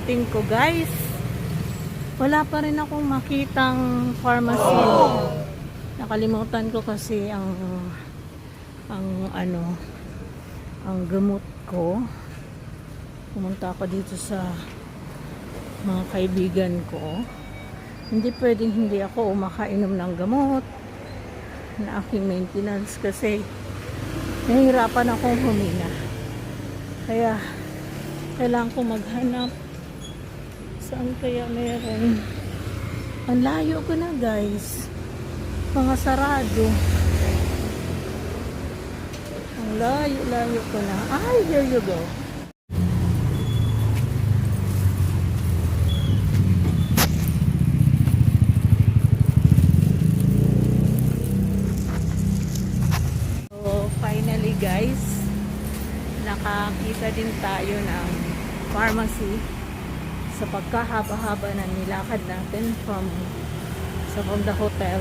pagdating ko, guys, wala pa rin akong makitang pharmacy. Nakalimutan ko kasi ang gamot ko. Pumunta ako dito sa mga kaibigan ko. Hindi pwedeng hindi ako umakainom ng gamot na aking maintenance kasi nahihirapan akong huminga. Kaya kailangan ko maghanap saan kaya meron. Ang layo ko na, guys. Mga sarado. Ang layo ko na. Ay, here you go. So, finally, guys, nakakita din tayo ng pharmacy sa pagkahaba-haba na nilakad natin from the hotel.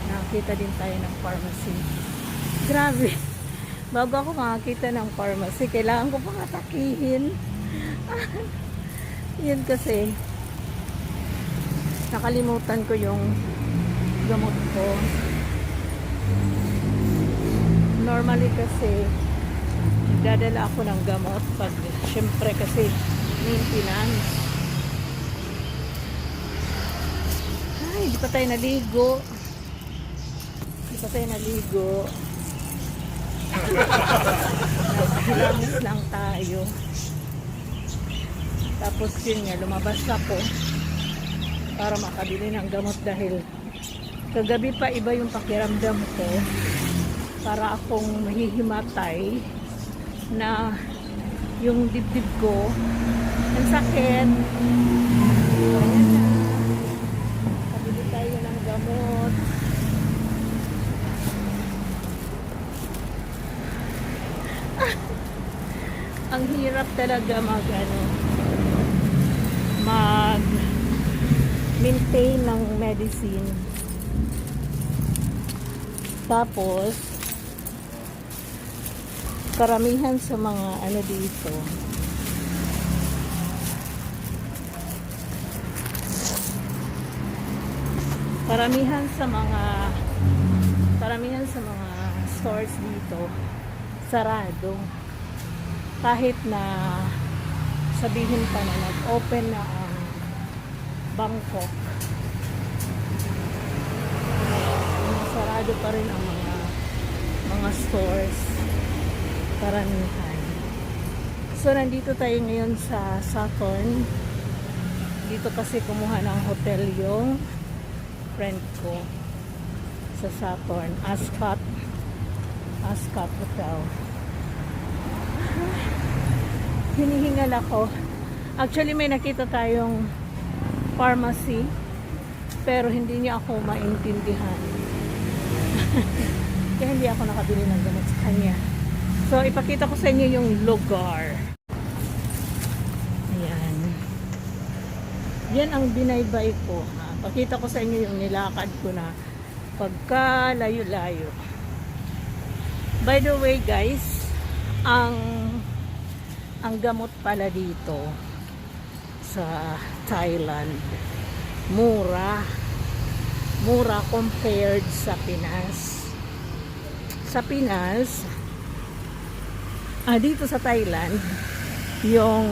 Nakakita din tayo ng pharmacy. Grabe, bago ako makakita ng pharmacy, kailangan ko pang atakihin. Yun kasi nakalimutan ko yung gamot ko. Normally kasi dadala ako ng gamot pag syempre kasi maintenance. Ay, di pa tayo naligo. Naghilamis lang tayo. Tapos yun nga, lumabas ako para makabili ng gamot dahil kagabi pa iba yung pakiramdam ko. Para akong mahihimatay na yung dibdib ko ang sakit. Ayan na. Kabili tayo ng gamot. Ang hirap talaga mag-maintain ng medicine. Tapos karamihan sa mga dito karamihan sa mga stores dito sarado, kahit na sabihin pa na nag-open na ang Bangkok, sarado pa rin ang mga stores karamihan. So nandito tayo ngayon sa Saturn. Dito kasi kumuha ng hotel yung friend ko sa Saturn, Ascot Hotel. Hinihingal ako. Actually may nakita tayong pharmacy pero hindi niya ako maintindihan. Kaya hindi ako nakabili ng gamot sa kanya. So, ipakita ko sa inyo yung lugar. Ayan. Yan ang binaybay ko. Pakita ko sa inyo yung nilakad ko na pagka layo-layo. By the way, guys, ang gamot pala dito sa Thailand, mura compared sa Pinas. Sa Pinas, dito sa Thailand, yung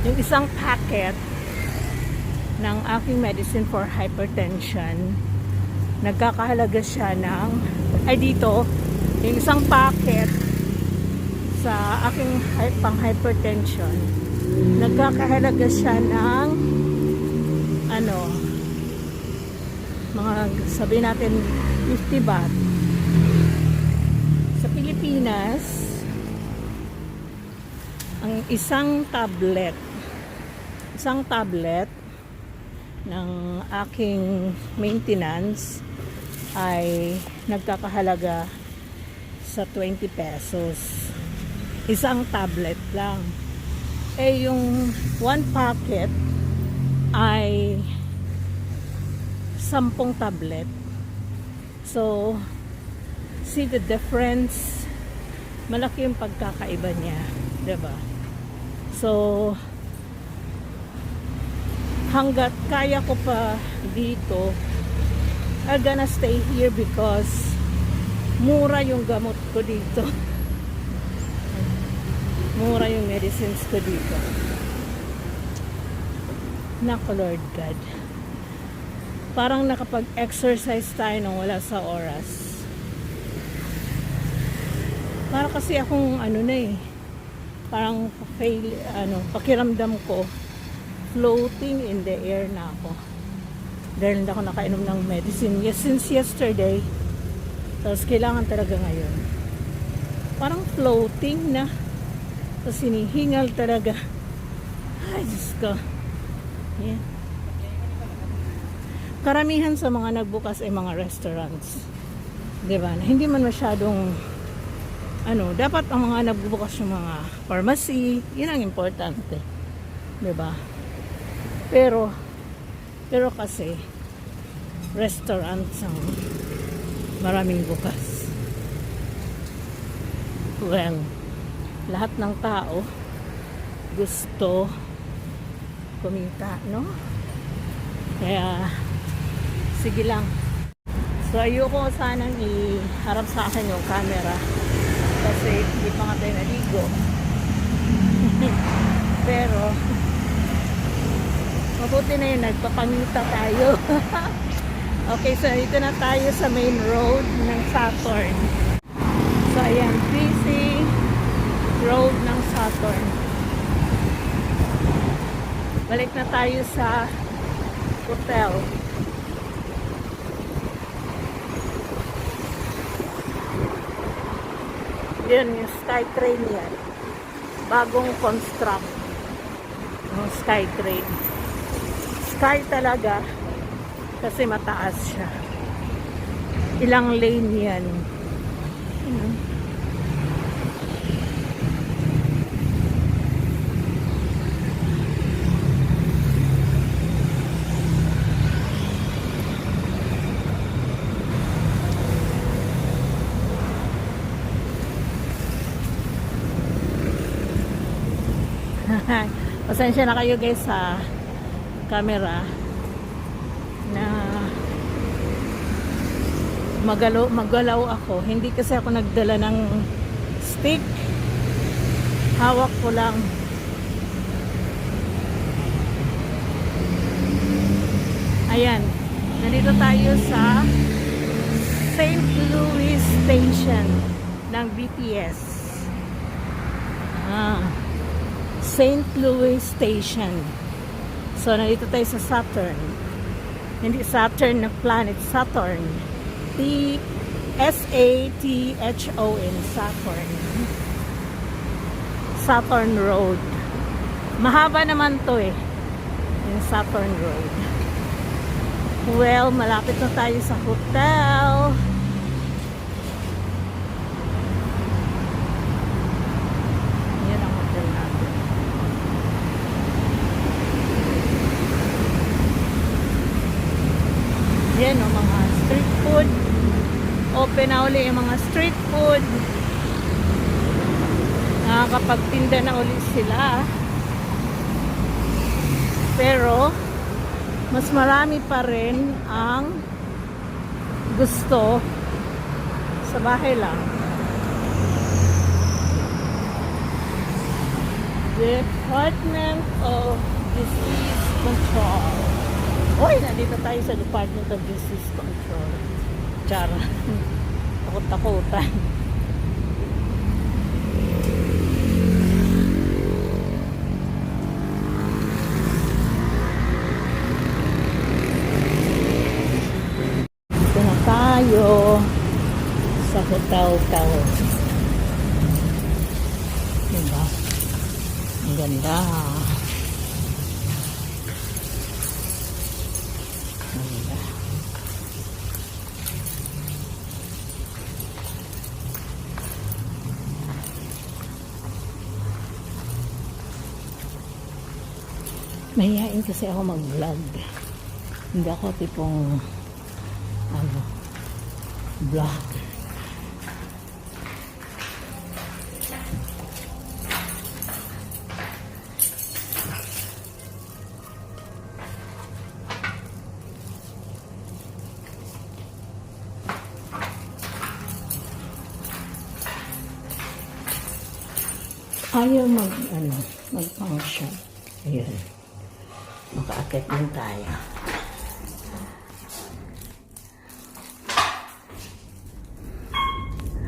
isang packet ng aking medicine for hypertension, nagkakahalaga siya ng dito, yung isang packet sa aking pang hypertension, nagkakahalaga siya ng mga sabihin natin 50 baht. Sa Pilipinas, ang isang tablet ng aking maintenance ay nagkakahalaga sa 20 pesos. Isang tablet lang. Yung one packet ay 10 tablet. So, see the difference malaki yung pagkakaiba niya, 'di ba? So hanggat kaya ko pa dito, I'm gonna stay here because mura yung gamot ko dito. Mura yung medicines ko dito. Nako Lord God. Parang nakapag-exercise tayo nang wala sa oras. Para kasi akong parang pakiramdam ko floating in the air na ako. Dahil hindi ako nakainom ng medicine since yesterday. Tapos kailangan talaga ngayon. Parang floating na. Tapos hinihingal talaga. Ay, Diyos ko. Yeah. Karamihan sa mga nagbukas ay mga restaurants. Diba? Na hindi man masyadong dapat ang mga nagbubukas yung mga pharmacy, yun ang importante. Diba? Pero kasi restaurants ang maraming bukas. Well, lahat ng tao gusto kumita, no? Kaya sige lang. So ayoko sanang iharap sa akin yung camera kasi hindi pa nga tayo naligo. Pero mabuti na yun, nagpapangita tayo. Okay, so dito na tayo sa main road ng Saturn. So ayan, busy road ng Saturn. Balik na tayo sa hotel. Yan yung SkyTrain yan. Bagong construct. Yung SkyTrain. Sky talaga kasi mataas siya. Ilang lane yan. Pasensya na kayo guys sa camera na magalaw ako. Hindi kasi ako nagdala ng stick. Hawak ko lang. Ayan. Nandito tayo sa St. Louis Station ng BTS. St. Louis Station. So, nandito tayo sa Saturn. Hindi Saturn na planet, Saturn. S-A-T-H-O-N, Saturn. Saturn Road. Mahaba naman to yung Saturn Road. Well, malapit na tayo sa hotel. Yan ang hotel natin. Yan o, mga street food. Open na uli yung mga street food. Nakakapagtinda na uli sila. Pero mas marami pa rin ang gusto sa bahay lang. Department of Disease Control. Uy, nandito tayo sa Department of Disease Control. Chara. Takot-takutan. Dito na tayo sa Hotel Tower. Diba? Ang ganda. Mahihain kasi ako mag-vlog. Hindi ako tipong vlog. Ayaw mag-function. Ayun. Makaakit din tayo.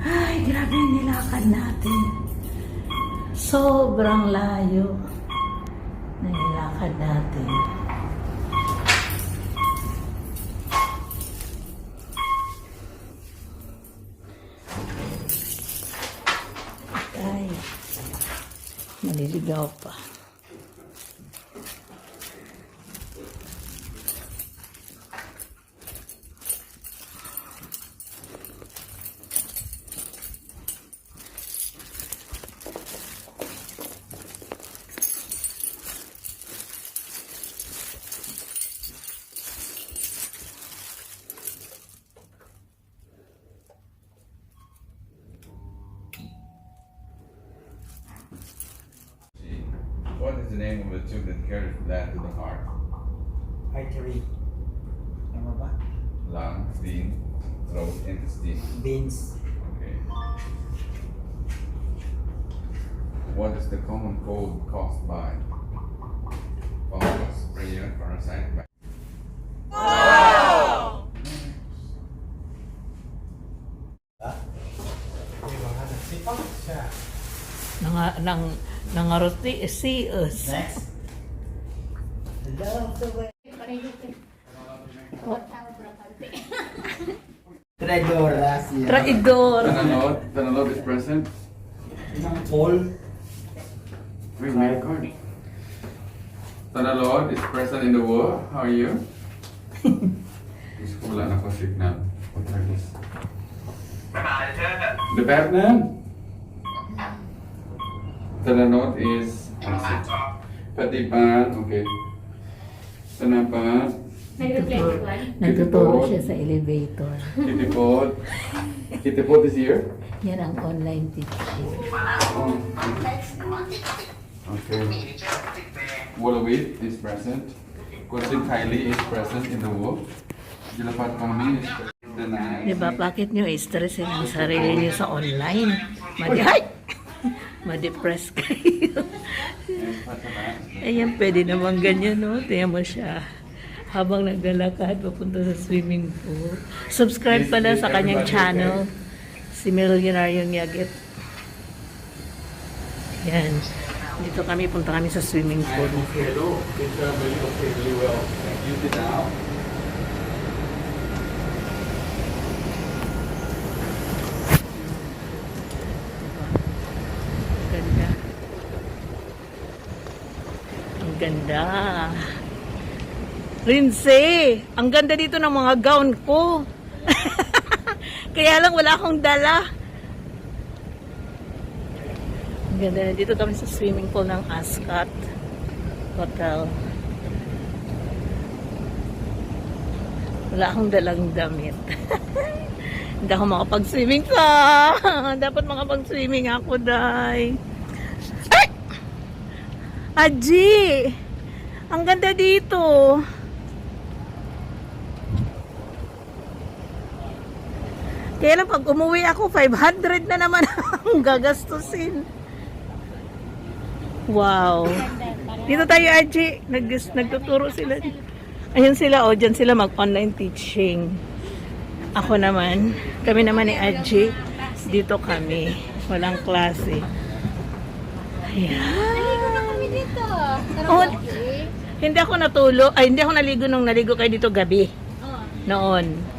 Ay, grabe yung nilakad natin. Sobrang layo na nilakad natin. Ay, maliligaw pa. What is the name of the tube that carries blood to the heart? Artery. Tama ba? Lung, vein, throat, intestine. Veins. Okay. What is the common cold caused by? Fungus, prayer, parasite, Di ba nga nagsipag siya? Nangaruti, see us. Next. Love the way. Traidora siya. Traidor. Tanalod is present. Isang Paul. Wait, my record. Tanalod is present in the world. How are you? Wala na ko signal. What are this? The Batman. Tanalod is Patipan. Okay. Tanapan. Nagtuturo siya sa elevator. Kitipot. Kitipot is here. Yan ang online teaching. Okay. Wolowit is present. Kosin Kylie is present in the world. Jilapat kami is present. Diba, bakit nyo i-stressin ang sarili nyo sa online? Ma-depress kayo. Ayan, pwede naman ganyan, no? Tingnan mo siya. Habang naglalakad, papunta sa swimming pool. Subscribe pala sa kanyang channel. Si Millionaryong Yagit. Yan. Dito kami, punta kami sa swimming pool. Hello. It's really well. Use it now. Ganda. Ang ganda. Rinse! Ang ganda dito ng mga gown ko. Kaya lang wala akong dala. Ang ganda. Dito kami sa swimming pool ng Ascot Hotel. Wala akong dalang damit. Hindi ako makapag-swimming pa. Dapat makapag-swimming ako, day. Ay! Aji! Ang ganda dito. Kaya lang pag umuwi ako, 500 na naman ang gagastusin. Wow. Dito tayo, Aji. Nagtuturo sila. Ayun sila, oh. Diyan sila mag-online teaching. Ako naman, kami naman ni Aji, dito kami. Walang klase. Ayan. Naligo na kami dito. Oh, hindi ako natulog. Ay, hindi ako naligo nung naligo kayo dito gabi. Noon.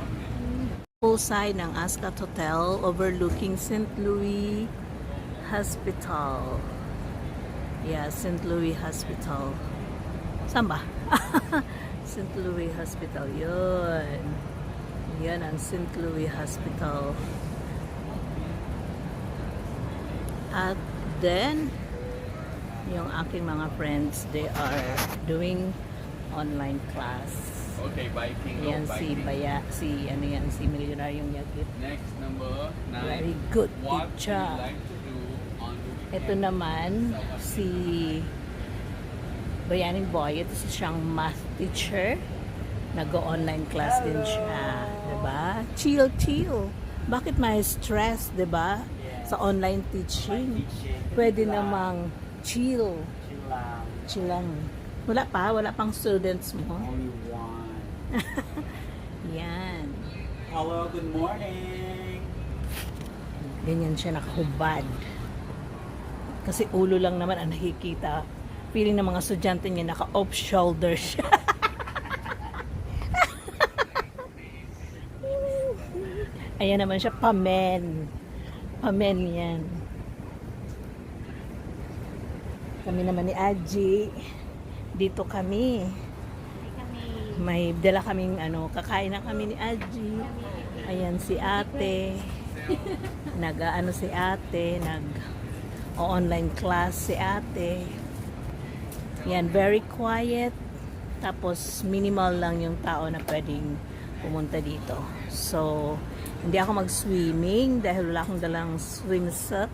Poolside ng Ascot Hotel overlooking St. Louis Hospital. Yeah, St. Louis Hospital. Saan ba? St. Louis Hospital. Yun. Yan ang St. Louis Hospital. At then, yung aking mga friends, they are doing online class. Okay, biking. Yan si Baya, si Millionaryong Yagit. Next number 9. Very good What teacher. would you like to do on the weekend? Ito naman, si Bayaning Boy. Ito siyang math teacher. Nag-online class din siya. Diba? Chill. Bakit may stress, diba? sa online teaching. Pwede namang chill. Chill lang. Wala pang students mo. Only one. Yan. Hello, good morning. Ganyan siya nakahubad. Kasi ulo lang naman ang nakikita. Feeling ng mga estudyante niya naka-off shoulder siya. Ayan naman siya, pamen. Pamen yan. Kami naman ni Aji. Dito kami. May dala kaming kakain na kami ni Aji. Ayan si ate. Nag-ano si ate. Nag-online class si ate. Yan, very quiet. Tapos minimal lang yung tao na pwedeng pumunta dito. So, hindi ako mag-swimming dahil wala akong dalang swimsuit.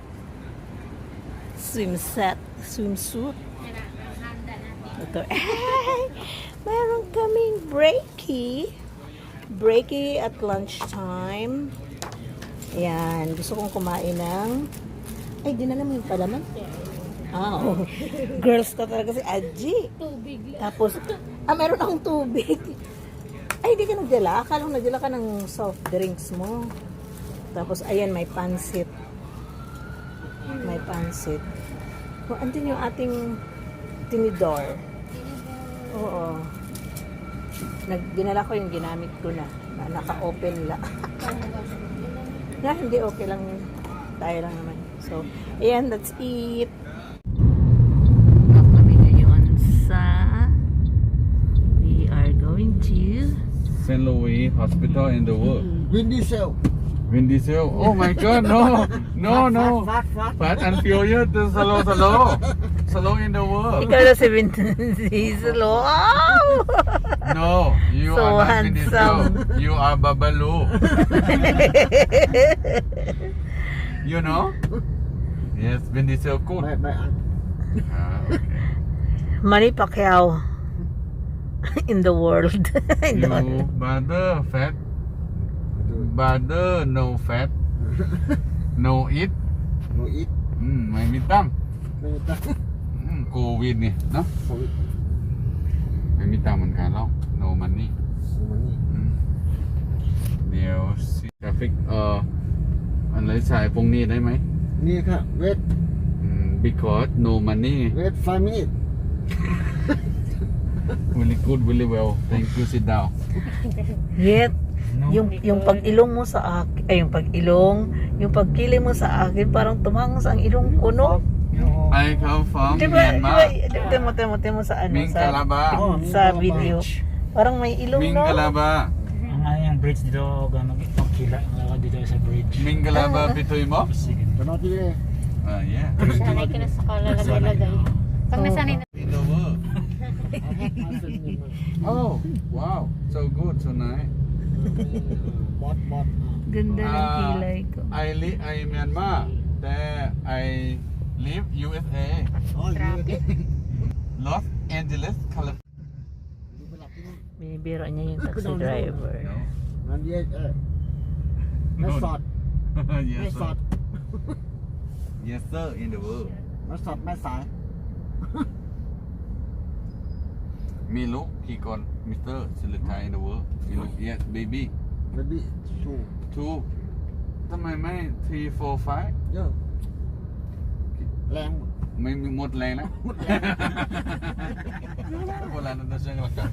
Ito. Meron kaming breaky at lunchtime. Ayan, gusto kong kumain ng dinala mo yung palaman. Oh. Girls ka talaga si Adji. Tubig lang. Tapos, meron akong tubig. Ay, hindi ka nagdala. Akala ko nagdala ka ng soft drinks mo. Tapos, ayan, may pansit. May pansit. Oh, andun yung ating tinidor. Oo. Dinala ko yung ginamit ko na naka-open lang. Na, hindi okay lang yun. Tayo lang naman. So, ayan, let's eat. Kami ngayon we are going to St. Louis Hospital in the world. Vin Diesel. Vin Diesel. Oh my God, no, no. Fat. Fat and Furious, slow. Slow in the world. ikaw na si Vin Diesel. Wow! No, you So are not Vin Diesel. handsome. You are Babalu. You know? Yes, Vin Diesel cool. Bye. Okay. Manny Pacquiao in the world. You bother fat. Bother no fat. No eat. No eat. ไม่มีตังค์ No eat. โควิดนี่เนาะไม่มีตังค์เหมือนกันแล้ว no money เดี๋ยวสิกราฟิกอะไรใส่พวกนี้ได้ไหม นี่ค่ะ wait because no money wait 5 minutes. really good really well thank you sit down Yet, yung pag-ilong mo sa akin, yung pag-ilong, yung pagkili mo sa akin, parang tumangos ang ilong ko, no? I come from Diba, Myanmar temo sa Ming Kalaba sa video. Parang may ilong, Ming no? Kalaba Ang bridge dito, magkila dito sa bridge. Ming Kalaba pitoy mo Sige. Tamati eh. yeah Sanay ka na sa kalalagay-lagay. Pag nasanay na. in the world oh wow so good so nice Bot. Ganda ng kilay ko. I Myanmar there I live USA Oh, Los Angeles California Binibiro niya yung taxi driver. Nandiyan Let's start. yes Let's sir start. yes sir in the world Let's start แม่สาย มีลูกกี่คนมิสเตอร์สิริชัย in the world มีลูก yes baby Maybe 2ทำไมไม่ 3 4 5 เยอะแรง ไม่มีหมดแรงนะwala na daw siyang lakas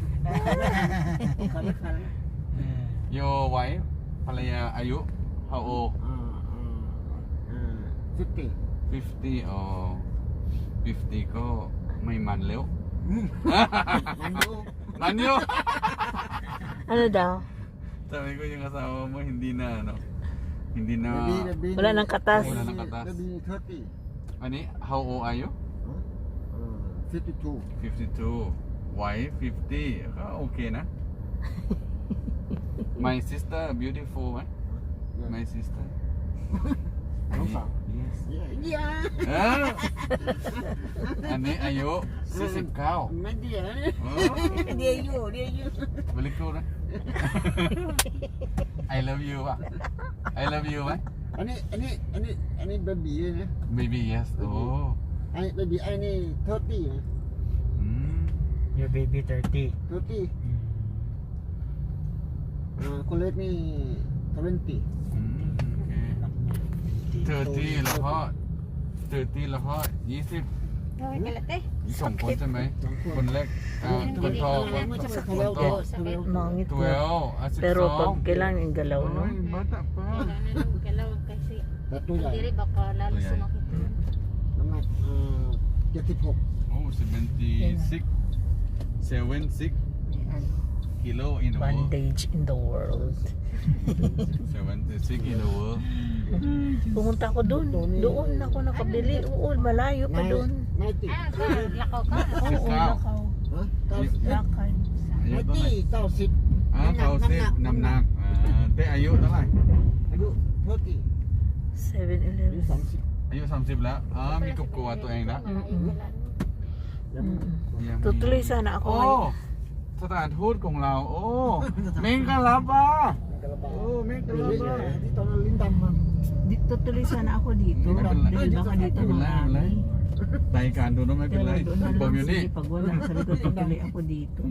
your wife ภรรยาอายุ how old 50 50 or 50 ก็ไม่มันแล้ว man yo Ano daw? sabi ko yung asawa mo hindi na hindi na Wala nang katas. Wala nang katas. Maybe 30 ano how old are you 52 52 wife 50ก็โอเคนะ my sister beautiful ไหม my sister น้องสาว yes yeah อันนี้อายุ 49 ไม่ดีนะ เดียวอยู่ very good นะ I love you ป่ะ I love you ไหม Ani baby ya. Baby, yes. Oh. Ani baby ani 30 ya. Your baby 30. 30. Kulit ni 20. Okay. 30แล้วพ่อ30แล้วพ่อ20 Gawin kalat eh. สองคนใช่ไหมคนเล็กคนโตคนโต Mangit na. 12 at 16 Pero pag kailangan yung galaw, no? Ay, bata pa. Kailangan ng galaw kasi Satu ya. diri baka lalo Ayan. sumakit. Namak 76. Oh, 76 76 kilo in the world. Bandage in the world. 76 in the world. Pumunta ako doon. Doon ako nakabili. Oo, malayo pa doon. 90. Ah, ka, lakaw ka. Oo, Ikaw. nakaw. Ha? Lakad. อายุเท่าไหร่ 90 90. เขา10น้ำหนักแต่อายุเท่าไหร่ Ayo 30. 7-Eleven. 30. อายุ30แล้วมีกบกลัวตัวเองแล้ว Tutuloy sana ako โอ้ ngayon. สถานทูตของเราโอ้เมงก็รับอ่ะ Kalau โอ้เมงก็ Ini รับอ่ะ di tahun lindam. Tutuloy sana ako dito. May pala- Dahil baka dito May pala- marami. รายการดูนะไม่เป็นไร Pero doon na ผม lang อยู่นี่ sige. Pag wala sa likod, tutuloy ako dito.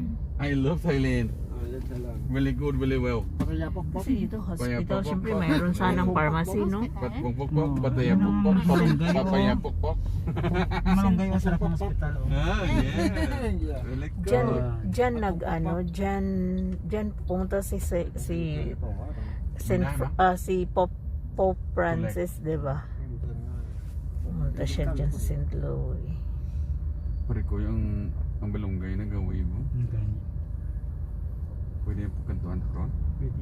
I love Thailand Ah, ya salam. very good very well Pakai apa pop? Kasi dito hospital, Kaya syempre po- mayroon sanang pharmacy, no? Pat pong pok pok pataya pok pok pok papaya pok pok Malunggay masarap ang hospital. Oh. yeah really Diyan, good diyan diyan pumunta si si Pope Francis, 'di ba? Pumunta siya diyan sa St. Louis. pare ko yung ang balunggay na gawin mo Ang ganyan. pwede yung pagkantuan ron Pwede.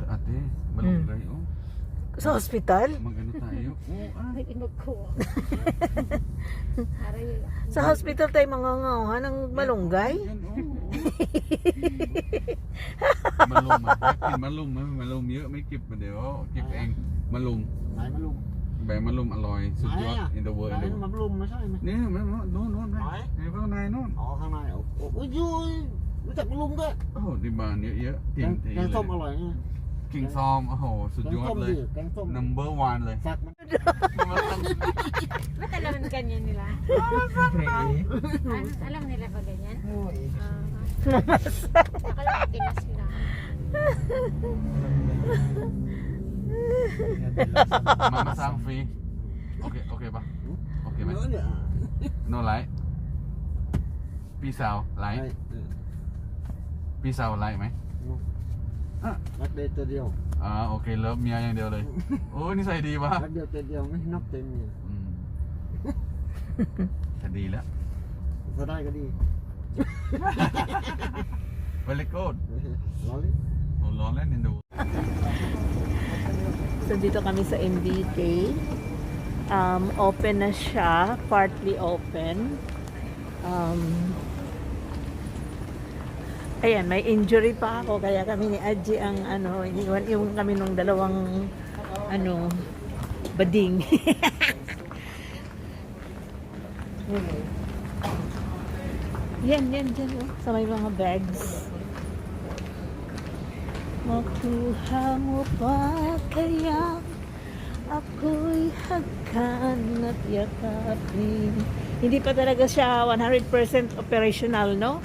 ate balunggay oh Sa hospital? magano tayo oh Ay, inagkuha. Aray yun. Sa hospital tayo mangangawhan ng malunggay? yan oh malumกินmalumเยอะไม่กิบมาเดี๋ยวกิบเองmalum Ay malum. ใบมะลุมอร่อยสุดยอด in the world Ay malum masay. นี่มันนู่นในข้างในนู่น Oh,ข้างในโอ้ยรู้จักmalum ด้วย โอ้โหที่บ้านเยอะๆ แก ติ่ม ง ที แกงส้มอร่อยนะ กิ่งซอมโอ้โหสุดยอดเลย แกงส้ม number one เลย ฝักมัน Ba't alam ganyan nila? Siyempre eh. Alam nila ba ganyan? Oo eh. Akala ko tinas lang. Mamasang free okay ba okay ไหม Ano niya? no light พี่สาวไลท์ Ay, พี่สาวไลท์ไหม รักเดียวตัวเดียว โอเคเลิฟเมียอย่างเดียวเลยโอ้นิสัยดีวะ รักเดียวตัวเดียวไม่นับเต็มเนี่ย อืมจะดีแล้ว ถ้าได้ก็ดี very good ร้อนเลย โอ้ร้อนแล้วนินดู So dito kami sa MBK. Open na siya, partly open. Ayan, may injury pa ako kaya kami ni Adji ang iniwan yung kami nung dalawang bading. yan oh, sa may mga bags. Makuha mo pa kaya ako'y hagkan at yakapin. Hindi pa talaga siya 100% operational, no?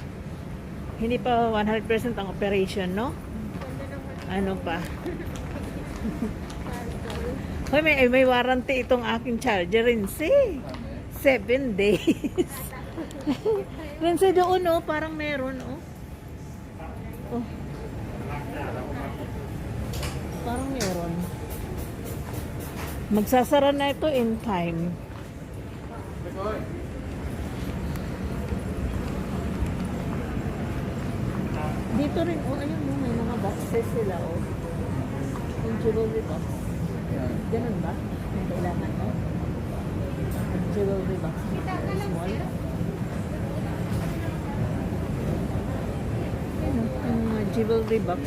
Hindi pa 100% ang operation, no? Ano pa? Hoy, may warranty itong aking charger, Rinse. 7 days. Rinse doon, oh, parang meron, oh. Oh. Parang meron. Magsasara na ito in time. Dito rin, oh, ayun, oh, may mga boxes sila, oh. Yung jewelry box. Ganun ba? May kailangan, no? Jewelry box. Small. Ayun, yung jewelry box.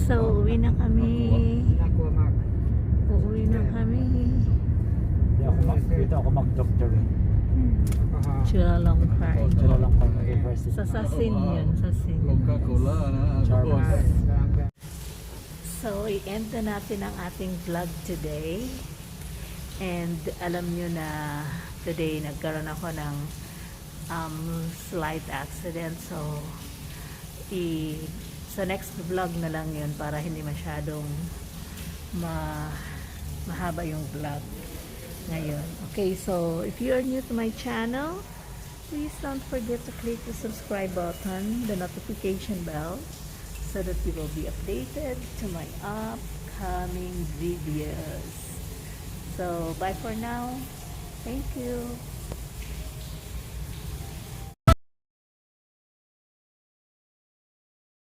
So, uwi na kami. Nakuha nga. mag-doctor eh. Chulalong Park. Sila lang pang university. Sa Sasin yun, Sasin. Charles. So, i-end na natin ang ating vlog today. And alam nyo na today nagkaroon ako ng slight accident. So, sa next vlog na lang yun para hindi masyadong mahaba yung vlog ngayon. Okay, so if you are new to my channel, please don't forget to click the subscribe button, the notification bell, so that you will be updated to my upcoming videos. So, bye for now. Thank you.